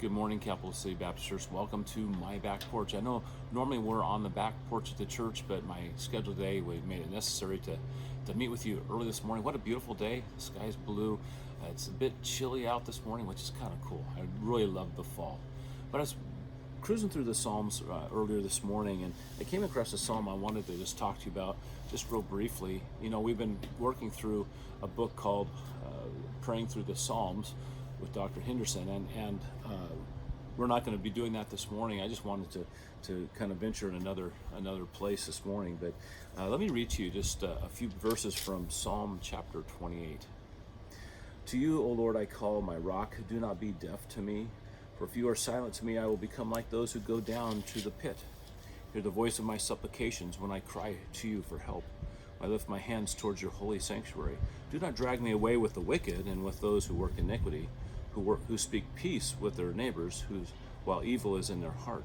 Good morning, Capital City Baptist Church. Welcome to my back porch. I know normally we're on the back porch at the church, but my schedule today we made it necessary to meet with you early this morning. What a beautiful day. The sky's blue. It's a bit chilly out this morning, which is kind of cool. I really love the fall. But I was cruising through the Psalms earlier this morning, and I came across a psalm I wanted to just talk to you about just real briefly. You know, we've been working through a book called Praying Through the Psalms with Dr. Henderson, and we're not going to be doing that this morning. I just wanted to kind of venture in another place this morning. But let me read to you just a few verses from Psalm chapter 28. To you, O Lord, I call, my rock. Do not be deaf to me. For if you are silent to me, I will become like those who go down to the pit. Hear the voice of my supplications when I cry to you for help. I lift my hands towards your holy sanctuary. Do not drag me away with the wicked and with those who work iniquity, who speak peace with their neighbors, while evil is in their heart.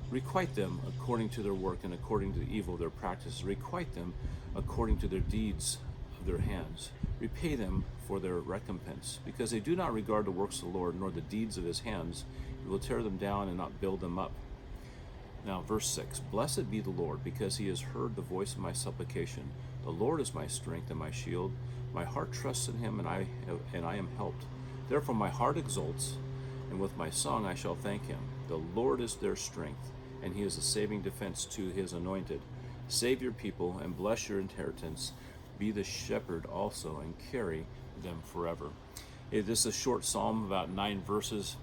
Requite them according to their work and according to the evil of their practices. Requite them according to their deeds of their hands. Repay them for their recompense, because they do not regard the works of the Lord, nor the deeds of his hands. He will tear them down and not build them up. Now, verse 6, Blessed be the Lord, because he has heard the voice of my supplication. The Lord is my strength and my shield. My heart trusts in him, and I am helped. Therefore my heart exults, and with my song I shall thank him. The Lord is their strength, and he is a saving defense to his anointed. Save your people, and bless your inheritance. Be the shepherd also, and carry them forever. This is a short psalm, about 9 verses.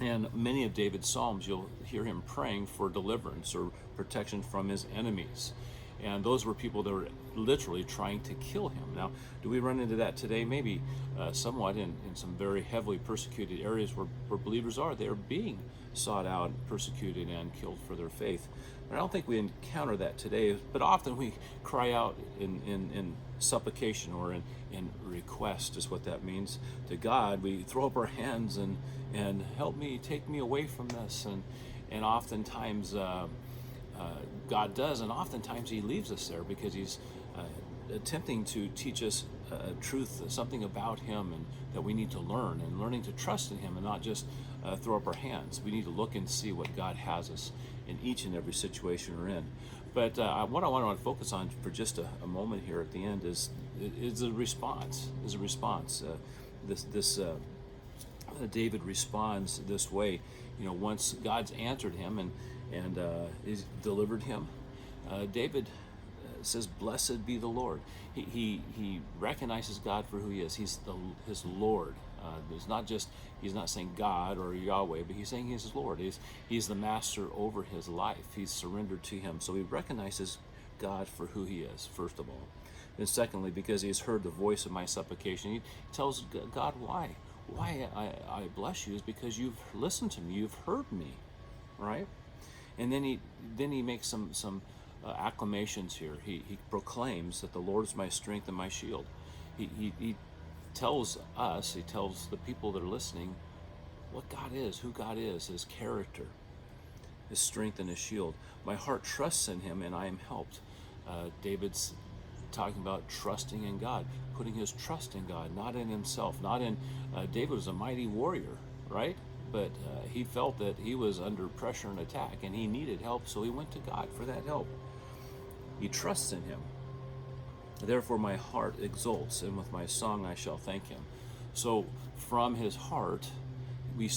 And many of David's psalms, you'll hear him praying for deliverance or protection from his enemies. And those were people that were literally trying to kill him. Now, do we run into that today? Maybe somewhat in some very heavily persecuted areas where believers are. They are being sought out, persecuted, and killed for their faith. But I don't think we encounter that today. But often we cry out in supplication or in request, is what that means, to God. We throw up our hands and help me, take me away from this. And oftentimes God does, and oftentimes he leaves us there because he's attempting to teach us truth, something about him, and that we need to learn, and learning to trust in him and not just throw up our hands. We need to look and see what God has us in each and every situation we're in. But what I want to focus on for just a moment here at the end is a response. David responds this way. You know, once God's answered him and he's delivered him, David says, "Blessed be the Lord." He recognizes God for who he is. He's his Lord. He's not saying God or Yahweh, but he's saying he's his Lord. He's the master over his life. He's surrendered to him. So he recognizes God for who he is, first of all. And secondly, because he has heard the voice of my supplication, he tells God why. Why I bless you is because you've listened to me, you've heard me, right? And then he makes some acclamations here. He proclaims that the Lord is my strength and my shield. He tells us, he tells the people that are listening what God is, who God is, his character, his strength and his shield. My heart trusts in him, and I am helped. David's talking about trusting in God, putting his trust in God, not in himself, not in David was a mighty warrior, right? But he felt that he was under pressure and attack, and he needed help, so he went to God for that help. He trusts in him. Therefore my heart exults, and with my song I shall thank him. So from his heart, we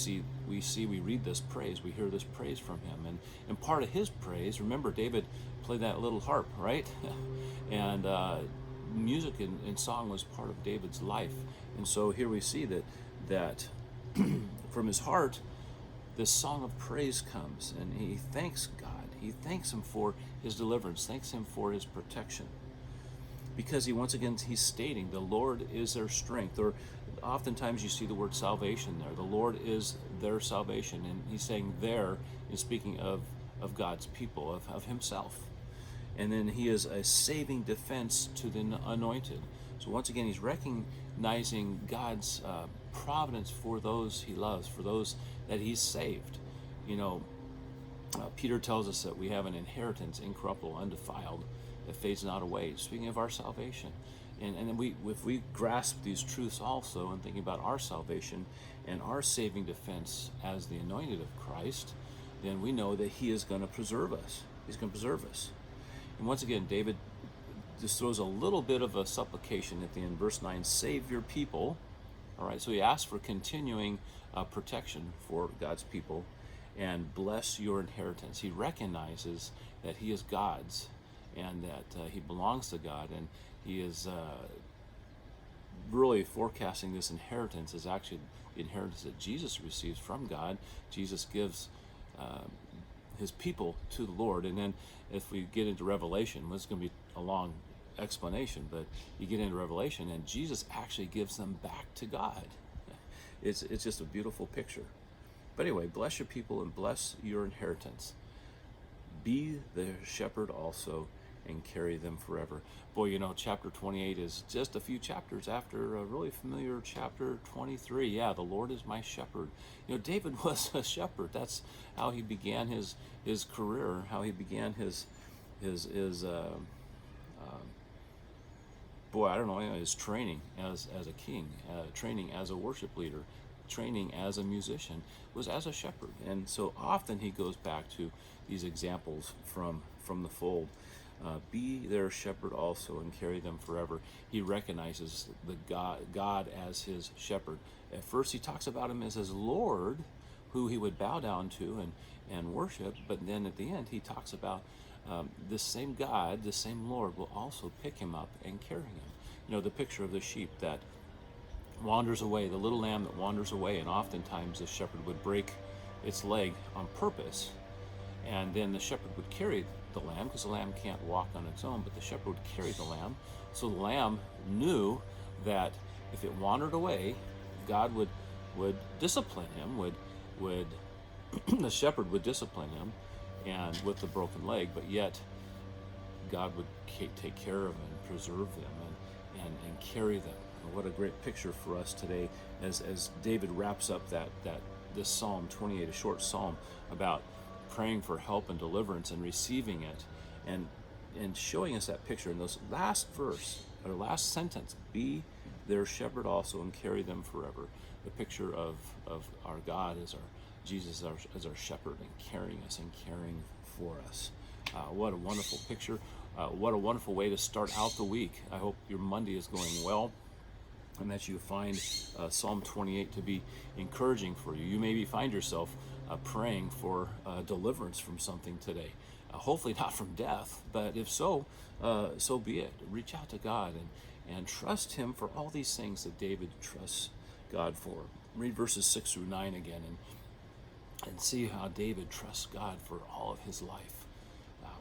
read this praise, we hear this praise from him. And part of his praise, remember David played that little harp, right? And music and song was part of David's life. And so here we see that from his heart, this song of praise comes, and he thanks God. He thanks him for his deliverance, thanks him for his protection. Because he's stating the Lord is their strength. Or oftentimes you see the word salvation there. The Lord is their salvation. And he's saying there is speaking of God's people, of himself. And then he is a saving defense to the anointed. So once again, he's recognizing God's providence for those he loves, for those that he's saved. You know, Peter tells us that we have an inheritance, incorruptible, undefiled, that fades not away, speaking of our salvation. And then if we grasp these truths also in thinking about our salvation and our saving defense as the anointed of Christ, then we know that he is going to preserve us. He's going to preserve us. And once again, David just throws a little bit of a supplication at the end, verse 9, save your people. All right, so he asks for continuing protection for God's people and bless your inheritance. He recognizes that he is God's and that he belongs to God, and he is really forecasting this inheritance as actually the inheritance that Jesus receives from God. Jesus gives his people to the Lord. And then if we get into Revelation, well, it's going to be a long explanation, but you get into Revelation and Jesus actually gives them back to God. It's just a beautiful picture. But anyway, bless your people and bless your inheritance. Be their shepherd also and carry them forever. Boy, you know, chapter 28 is just a few chapters after a really familiar chapter 23. Yeah, the Lord is my shepherd. You know, David was a shepherd. That's how he began his career, how he began his his training as a king, training as a worship leader, training as a musician, was as a shepherd. And so often he goes back to these examples from the fold. Be their shepherd also and carry them forever. He recognizes the God as his shepherd. At first he talks about him as his Lord, who he would bow down to and worship, but then at the end he talks about this same God, this same Lord will also pick him up and carry him. You know, the picture of the sheep that wanders away, the little lamb that wanders away, and oftentimes the shepherd would break its leg on purpose, and then the shepherd would carry the lamb, because the lamb can't walk on its own, but the shepherd would carry the lamb. So the lamb knew that if it wandered away, God would discipline him, would the shepherd would discipline him and with the broken leg, but yet God would take care of them and preserve them and carry them. And what a great picture for us today as David wraps up this Psalm 28, a short psalm about praying for help and deliverance and receiving it, and showing us that picture in those last verse or last sentence, be their shepherd also and carry them forever. The picture of our God as our Jesus as our shepherd and carrying us and caring for us. What a wonderful picture. What a wonderful way to start out the week. I hope your Monday is going well and that you find Psalm 28 to be encouraging for you. You maybe find yourself praying for deliverance from something today. Hopefully not from death, but if so, so be it. Reach out to God and trust him for all these things that David trusts God for. Read verses 6 through 9 again and see how David trusts God for all of his life.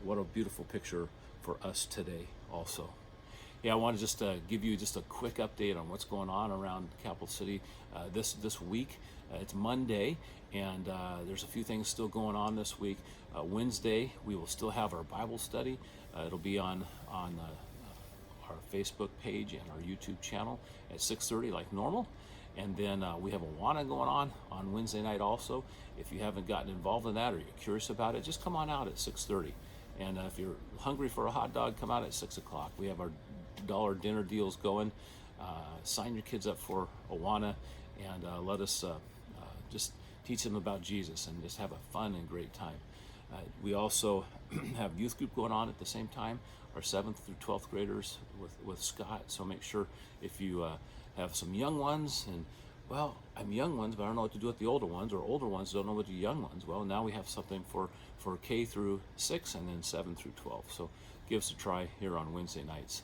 What a beautiful picture for us today also. Yeah, I want to just give you just a quick update on what's going on around Capital City this week. It's Monday, and there's a few things still going on this week. Wednesday, we will still have our Bible study. It'll be on our Facebook page and our YouTube channel at 6:30 like normal. And then we have Awana going on Wednesday night also. If you haven't gotten involved in that or you're curious about it, just come on out at 6:30. And if you're hungry for a hot dog, come out at 6 o'clock. We have our $1 dinner deals going. Sign your kids up for Awana and let us just teach them about Jesus and just have a fun and great time. We also have youth group going on at the same time, our 7th through 12th graders with Scott. So make sure if you have some young ones and, well, I'm young ones, but I don't know what to do with the older ones, or older ones don't know what to do young ones. Well, now we have something for K through 6 and then 7 through 12. So give us a try here on Wednesday nights.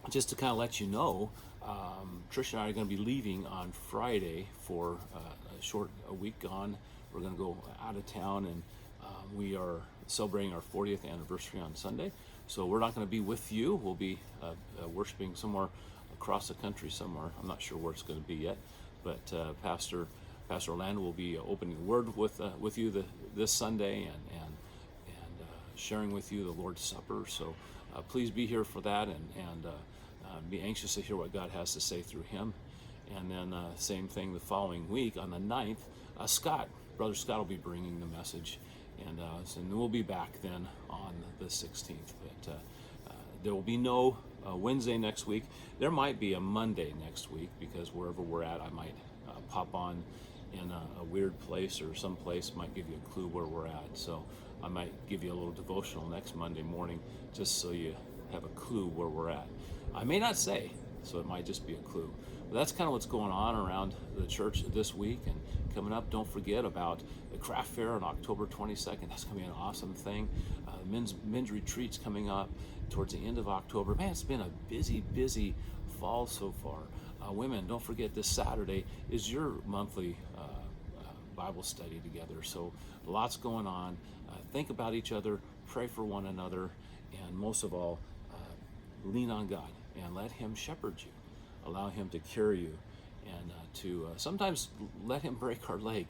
Just to kind of let you know, Trish and I are going to be leaving on Friday for a week gone. We're going to go out of town, and we are celebrating our 40th anniversary on Sunday. So we're not going to be with you. We'll be worshiping somewhere across the country somewhere. I'm not sure where it's going to be yet, but Pastor Orlando will be opening the Word with you this Sunday and sharing with you the Lord's Supper. So please be here for that and be anxious to hear what God has to say through him. And then same thing the following week on the 9th, Brother Scott will be bringing the message, and we'll be back then on the 16th. But there will be no a Wednesday next week. There might be a Monday next week, because wherever we're at, I might pop on in a weird place, or some place might give you a clue where we're at. So I might give you a little devotional next Monday morning, just so you have a clue where we're at. I may not say, so it might just be a clue. But that's kind of what's going on around the church this week. And coming up, don't forget about the craft fair on October 22nd. That's going to be an awesome thing. Men's retreats coming up towards the end of October. Man, it's been a busy fall so far. Women, don't forget, this Saturday is your monthly Bible study together. So lots going on. Think about each other, pray for one another, and most of all, lean on God and let Him shepherd you. Allow Him to carry you, and to sometimes let Him break our leg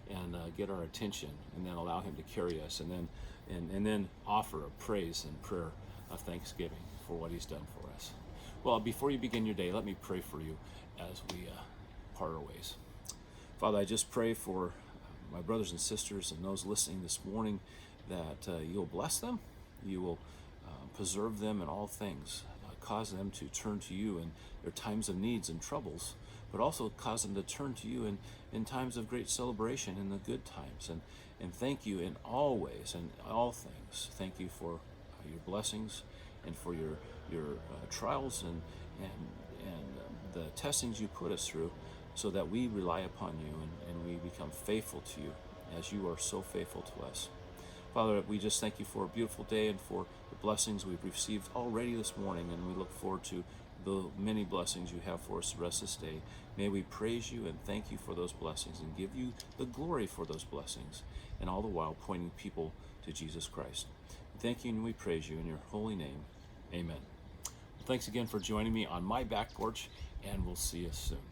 and get our attention, and then allow Him to carry us, and then offer a praise and prayer of thanksgiving for what He's done for us. Well, before you begin your day, let me pray for you as we part our ways. Father, I just pray for my brothers and sisters and those listening this morning, that you'll bless them, you will preserve them in all things, cause them to turn to you in their times of needs and troubles, but also cause them to turn to you in times of great celebration, in the good times. And thank you in all ways and all things. Thank you for your blessings, and for your trials and the testings you put us through, so that we rely upon you, and we become faithful to you as you are so faithful to us. Father, we just thank you for a beautiful day, and for the blessings we've received already this morning, and we look forward to the many blessings you have for us the rest of this day. May we praise you and thank you for those blessings, and give you the glory for those blessings, and all the while pointing people to Jesus Christ. Thank you, and we praise you in your holy name. Amen. Thanks again for joining me on my back porch, and we'll see you soon.